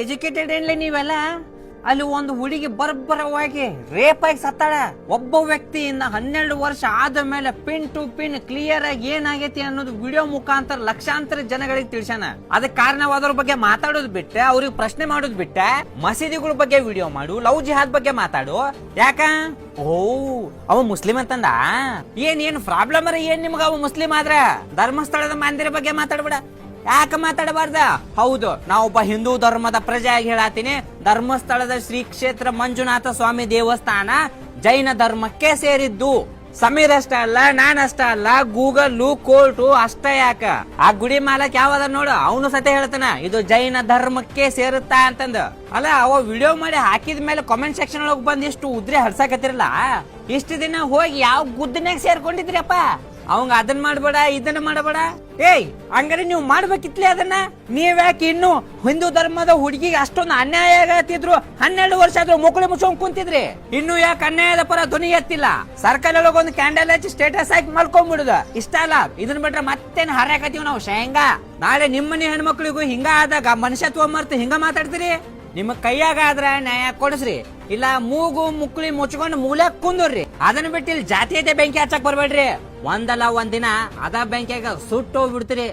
Educated ಏನ್ಲಿ ನೀವೆಲ್ಲ. ಅಲ್ಲಿ ಒಂದು ಹುಡುಗಿ ಬರ್ಬರವಾಗಿ ರೇಪ್ ಆಗಿ ಸತ್ತಾಳ. ಒಬ್ಬ ವ್ಯಕ್ತಿಯಿಂದ 12 ವರ್ಷ ಆದ ಮೇಲೆ ಪಿನ್ ಟು ಪಿನ್ ಕ್ಲಿಯರ್ ಆಗಿ ಏನಾಗೈತಿ ಅನ್ನೋದು ವಿಡಿಯೋ ಮುಖಾಂತರ ಲಕ್ಷಾಂತರ ಜನಗಳಿಗೆ ತಿಳಿಸಾನ. ಅದಕ್ಕೆ ಕಾರಣವಾದವ್ರ ಬಗ್ಗೆ ಮಾತಾಡೋದು ಬಿಟ್ಟೆ, ಅವ್ರಿಗೆ ಪ್ರಶ್ನೆ ಮಾಡೋದು ಬಿಟ್ಟೆ, ಮಸೀದಿಗಳ ಬಗ್ಗೆ ವಿಡಿಯೋ ಮಾಡು, ಲವ್ ಜಿಹಾದ್ ಬಗ್ಗೆ ಮಾತಾಡು. ಯಾಕ? ಓ ಅವ ಮುಸ್ಲಿಂ ಅಂತಂದ. ಏನ್ ಪ್ರಾಬ್ಲಮ್ ಏನ್ ನಿಮ್ಗ? ಅವ ಮುಸ್ಲಿಂ ಆದ್ರ ಧರ್ಮಸ್ಥಳದ ಮಂದಿರ ಬಗ್ಗೆ ಮಾತಾಡ್ಬೇಡ. ಯಾಕೆ ಮಾತಾಡಬಾರ್ದ? ಹೌದು, ನಾವೊಬ್ಬ ಹಿಂದೂ ಧರ್ಮದ ಪ್ರಜೆಯಾಗಿ ಹೇಳತ್ತೀನಿ, ಧರ್ಮಸ್ಥಳದ ಶ್ರೀ ಕ್ಷೇತ್ರ ಮಂಜುನಾಥ ಸ್ವಾಮಿ ದೇವಸ್ಥಾನ ಜೈನ ಧರ್ಮಕ್ಕೆ ಸೇರಿದ್ದು. ಸಮೀರ್ ಅಷ್ಟ ಅಲ್ಲ, ನಾನಷ್ಟ ಅಲ್ಲ, ಗೂಗಲ್ ಕೋರ್ಟು ಅಷ್ಟ. ಯಾಕ ಆ ಗುಡಿ ಮಾಲಕ್ ಯಾವದ ನೋಡು, ಅವನು ಸತೆ ಹೇಳ್ತಾನ ಇದು ಜೈನ ಧರ್ಮಕ್ಕೆ ಸೇರುತ್ತಾ ಅಂತಂದ. ಅಲ್ಲ, ಅವ ವಿಡಿಯೋ ಮಾಡಿ ಹಾಕಿದ ಮೇಲೆ ಕಾಮೆಂಟ್ ಸೆಕ್ಷನ್ ಒಳಗೆ ಬಂದ್ ಇಷ್ಟು ಉದ್ರಿ ಹಡ್ಸಾಕತ್ತಿರಲ್ಲ. ಇಷ್ಟು ದಿನ ಹೋಗಿ ಯಾವ ಗುದ್ದನ್ಯಾಗ ಸೇರ್ಕೊಂಡಿದ್ರಿಯಪ್ಪ? ಅವಂಗ ಅದನ್ನ ಮಾಡ್ಬೇಡ, ಇದನ್ನ ಮಾಡಬೇಡ. ಹಂಗಾರೆ ನೀವು ಮಾಡ್ಬೇಕಿತ್ಲಿ ಅದನ್ನ. ನೀವ್ಯಾಕೆ ಇನ್ನು ಹಿಂದೂ ಧರ್ಮದ ಹುಡುಗಿಗೆ ಅಷ್ಟೊಂದು ಅನ್ಯಾಯ ಆಗತ್ತಿದ್ರು 12 ವರ್ಷ ಆದ್ರೂ ಮುಕ್ಕಳಿ ಮುಚ್ಕೊಂಡ್ ಕುಂತಿದ್ರಿ? ಇನ್ನು ಯಾಕೆ ಅನ್ಯಾಯದ ಪರ ಧ್ವನಿ ಎತ್ತಿಲ್ಲ? ಸರ್ಕಲ್ ಒಂದು ಕ್ಯಾಂಡಲ್ ಹಚ್ಚಿ ಸ್ಟೇಟಸ್ ಹಾಕಿ ಮಲ್ಕೊಂಡ್ಬಿಡುದ ಇಷ್ಟ ಅಲ್ಲ. ಇದನ್ನ ಬಿಟ್ರೆ ಮತ್ತೇನ್ ಹರ್ಯಾಕತ್ತೀವಿ ನಾವು ಶೇಂಗಾ. ನಾಳೆ ನಿಮ್ಮನೆ ಹೆಣ್ಮಕ್ಳಿಗೂ ಹಿಂಗ ಆದಾಗ ಮನುಷ್ಯತ್ವ ಮರ್ತು ಹಿಂಗ ಮಾತಾಡ್ತೀರಿ? ನಿಮ್ಮ ಕೈಯಾಗ ಆದ್ರ ನ್ಯಾಯ ಕೊಡಿಸ್ರಿ, ಇಲ್ಲ ಮೂಗು ಮುಕ್ಳಿ ಮುಚ್ಕೊಂಡು ಮೂಲ್ಯಾಗ ಕುಂದ್ರಿ. ಅದನ್ನ ಬಿಟ್ಟು ಇಲ್ಲಿ ಜಾತೀಯತೆ ಬೆಂಕಿ ಹಚ್ಚಕ್ ಬರ್ಬೇಡ್ರಿ. ಒಂದಲ್ಲ ಒಂದಿನ ಅದ ಬೆಂಕಿಯಾಗ ಸುಟ್ಟು ಹೋಗ್ಬಿಡ್ತೀರಿ.